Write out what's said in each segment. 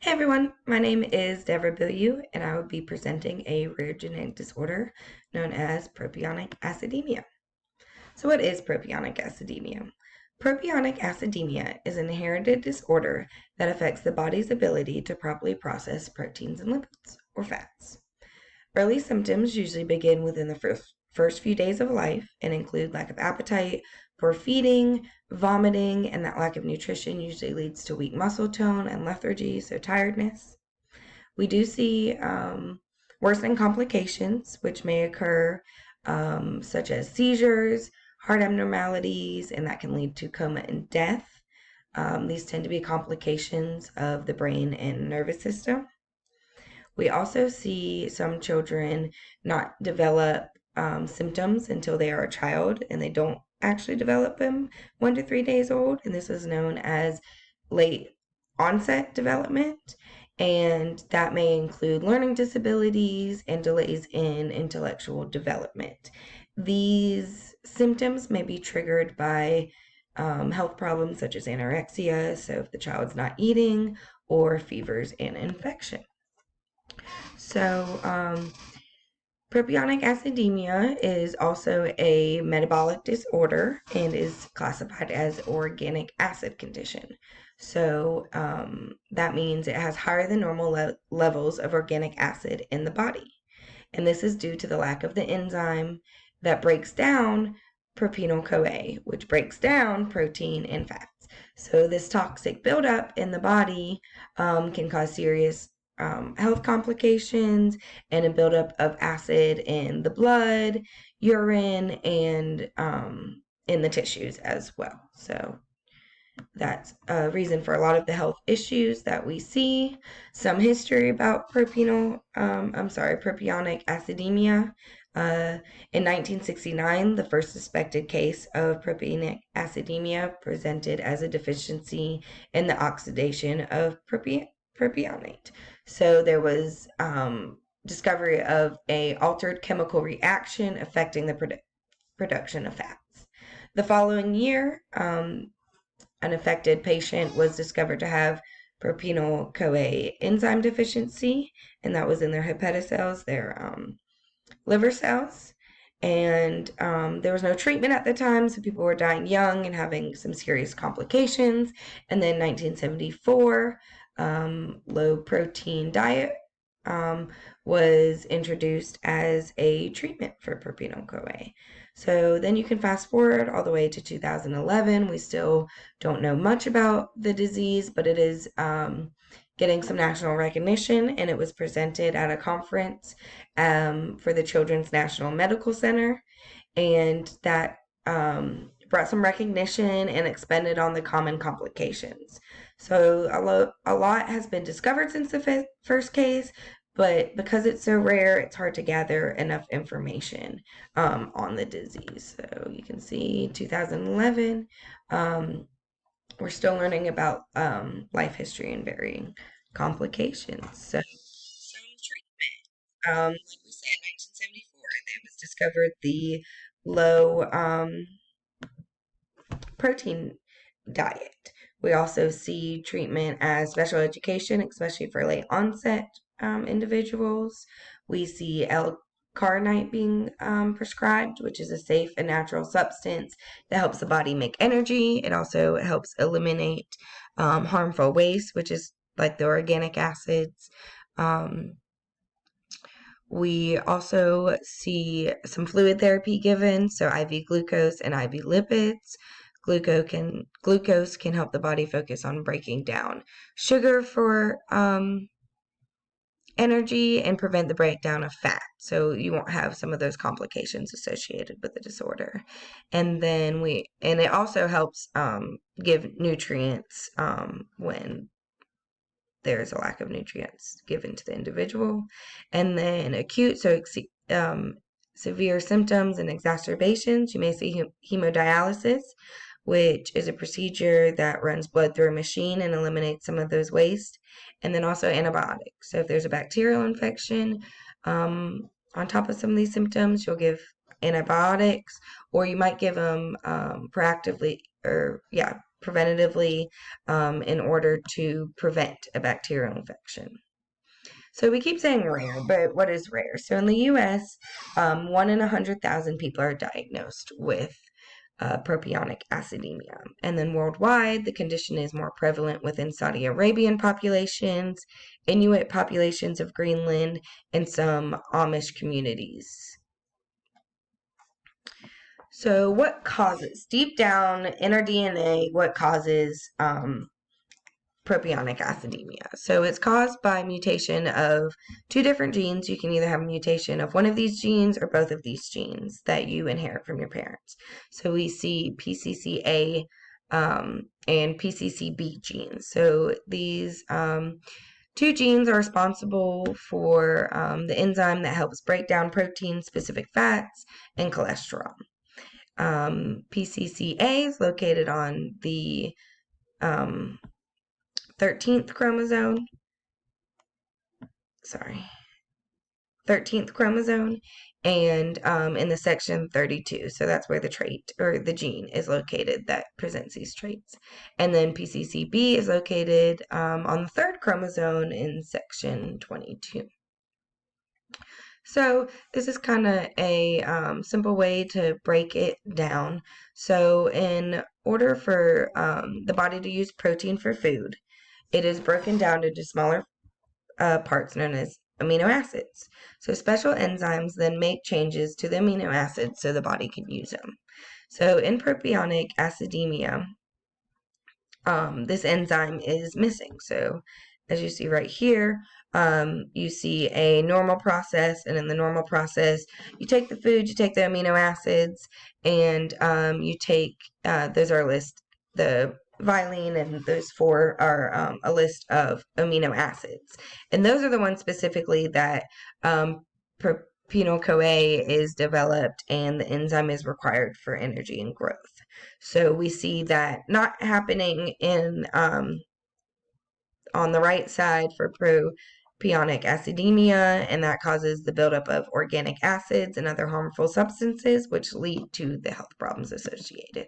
Hey everyone, my name is Deborah Billiou, and I will be presenting a rare genetic disorder known as Propionic Acidemia. So, what is Propionic Acidemia? Propionic acidemia is an inherited disorder that affects the body's ability to properly process proteins and lipids, or fats. Early symptoms usually begin within the first few days of life and include lack of appetite, poor feeding, vomiting, and that lack of nutrition usually leads to weak muscle tone and lethargy, so tiredness. We do see worsening complications, which may occur, such as seizures, heart abnormalities, and that can lead to coma and death. These tend to be complications of the brain and nervous system. We also see some children not develop symptoms until they are a child, and they don't actually develop them 1 to 3 days old, and this is known as late onset development. And that may include learning disabilities and delays in intellectual development. These symptoms may be triggered by health problems such as anorexia, so if the child's not eating, or fevers and infection. So, propionic acidemia is also a metabolic disorder and is classified as organic acid condition. So, that means it has higher than normal levels of organic acid in the body. And this is due to the lack of the enzyme that breaks down propionyl CoA, which breaks down protein and fats. So, this toxic buildup in the body can cause serious health complications and a buildup of acid in the blood, urine, and in the tissues as well. So that's a reason for a lot of the health issues that we see. Some history about propionic acidemia. In 1969, the first suspected case of propionic acidemia presented as a deficiency in the oxidation of propionate. So there was discovery of a altered chemical reaction affecting the production of fats. The following year, an affected patient was discovered to have propionyl CoA enzyme deficiency, and that was in their hepatocells, their liver cells. And there was no treatment at the time, so people were dying young and having some serious complications. And then 1974, low protein diet was introduced as a treatment for propionyl CoA. So then you can fast forward all the way to 2011. We still don't know much about the disease, but it is getting some national recognition, and it was presented at a conference for the Children's National Medical Center, and that brought some recognition and expanded on the common complications. So a lot has been discovered since the first case, but because it's so rare, it's hard to gather enough information on the disease. So you can see 2011, we're still learning about life history and varying complications. So some treatment, like we said, 1974, it was discovered the low protein diet. We also see treatment as special education, especially for late onset individuals. We see L-carnitine being prescribed, which is a safe and natural substance that helps the body make energy. It also helps eliminate harmful waste, which is like the organic acids. We also see some fluid therapy given, so IV glucose and IV lipids. Glucose can help the body focus on breaking down sugar for energy and prevent the breakdown of fat, so you won't have some of those complications associated with the disorder. And it also helps give nutrients when there's a lack of nutrients given to the individual. And then acute, so severe symptoms and exacerbations, you may see hemodialysis, which is a procedure that runs blood through a machine and eliminates some of those waste. And then also antibiotics. So if there's a bacterial infection on top of some of these symptoms, you'll give antibiotics, or you might give them preventatively in order to prevent a bacterial infection. So we keep saying rare, but what is rare? So in the U.S., 1 in 100,000 people are diagnosed with propionic acidemia. And then worldwide, the condition is more prevalent within Saudi Arabian populations, Inuit populations of Greenland, and some Amish communities. So what causes, deep down in our DNA, what causes propionic acidemia? So it's caused by mutation of two different genes. You can either have a mutation of one of these genes or both of these genes that you inherit from your parents. So we see PCCA and PCCB genes. So these two genes are responsible for the enzyme that helps break down protein-specific fats and cholesterol. PCCA is located on the 13th chromosome. 13th chromosome, and in the section 32. So that's where the trait or the gene is located that presents these traits. And then PCCB is located on the 3rd chromosome in section 22. So this is kind of a simple way to break it down. So in order for the body to use protein for food, it is broken down into smaller parts known as amino acids. So special enzymes then make changes to the amino acids so the body can use them. So in propionic acidemia, this enzyme is missing. So as you see right here, you see a normal process, and in the normal process, you take the food, you take the amino acids, and you take, those are the valine, and those 4 are a list of amino acids. And those are the ones specifically that propionyl-CoA is developed and the enzyme is required for energy and growth. So we see that not happening in on the right side for propionic acidemia, and that causes the buildup of organic acids and other harmful substances, which lead to the health problems associated.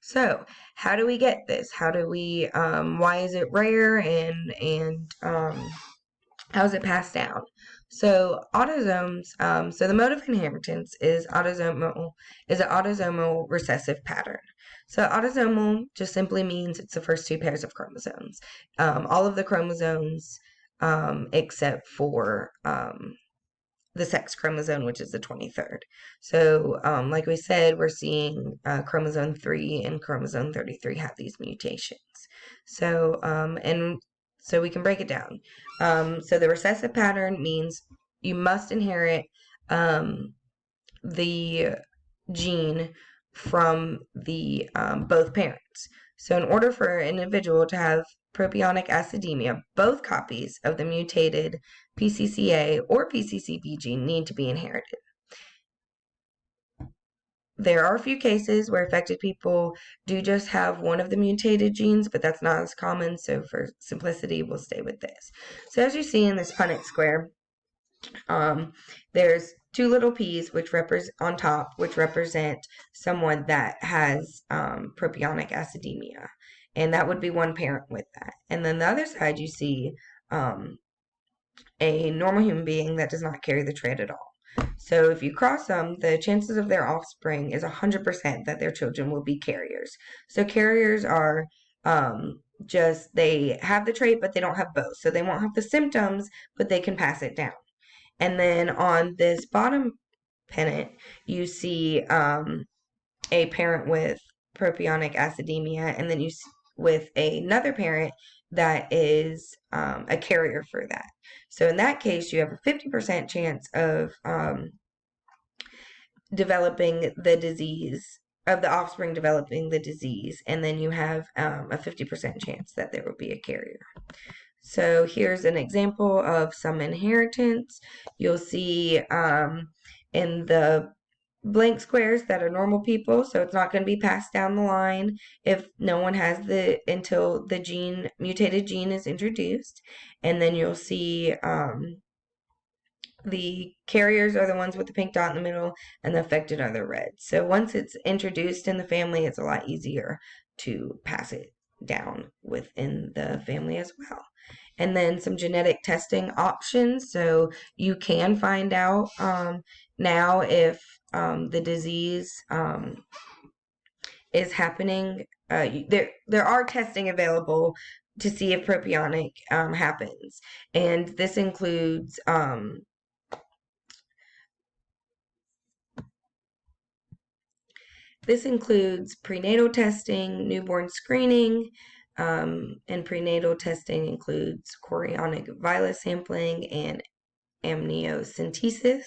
So how do we get this? How do we, why is it rare, and how is it passed down? So autosomes, so the mode of inheritance is an autosomal recessive pattern. So autosomal just simply means it's the first 2 pairs of chromosomes. All of the chromosomes except for the sex chromosome, which is the 23rd. So like we said, we're seeing chromosome 3 and chromosome 33 have these mutations. So so we can break it down. So the recessive pattern means you must inherit the gene from the both parents. So in order for an individual to have propionic acidemia, both copies of the mutated PCCA or PCCB gene need to be inherited. There are a few cases where affected people do just have one of the mutated genes, but that's not as common, so for simplicity, we'll stay with this. So as you see in this Punnett square, there's 2 little p's which represent on top, which represent someone that has propionic acidemia, and that would be one parent with that. And then the other side, you see a normal human being that does not carry the trait at all. So if you cross them, the chances of their offspring is 100% that their children will be carriers. So carriers are just, they have the trait, but they don't have both. So they won't have the symptoms, but they can pass it down. And then on this bottom pennant, you see a parent with propionic acidemia, and then you see with another parent that is a carrier for that. So in that case, you have a 50% chance of developing the disease, of the offspring developing the disease, and then you have a 50% chance that there will be a carrier. So here's an example of some inheritance. You'll see in the blank squares that are normal people, so it's not going to be passed down the line if no one has until the mutated gene is introduced. And then you'll see the carriers are the ones with the pink dot in the middle, and the affected are the red. So once it's introduced in the family, it's a lot easier to pass it down within the family as well. And then some genetic testing options. So you can find out now if the disease is happening. There are testing available to see if propionic happens, and this includes prenatal testing, newborn screening, and prenatal testing includes chorionic villus sampling and amniocentesis.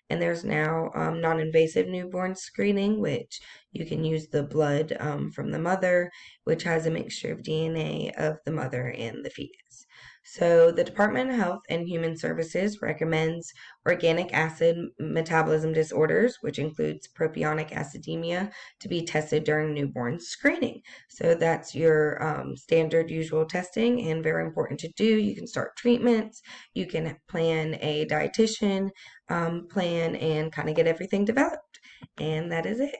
And there's now non-invasive newborn screening, which you can use the blood from the mother, which has a mixture of DNA of the mother and the fetus. So the Department of Health and Human Services recommends organic acid metabolism disorders, which includes propionic acidemia, to be tested during newborn screening. So that's your standard usual testing and very important to do. You can start treatments, you can plan a dietitian plan and kind of get everything developed. And that is it.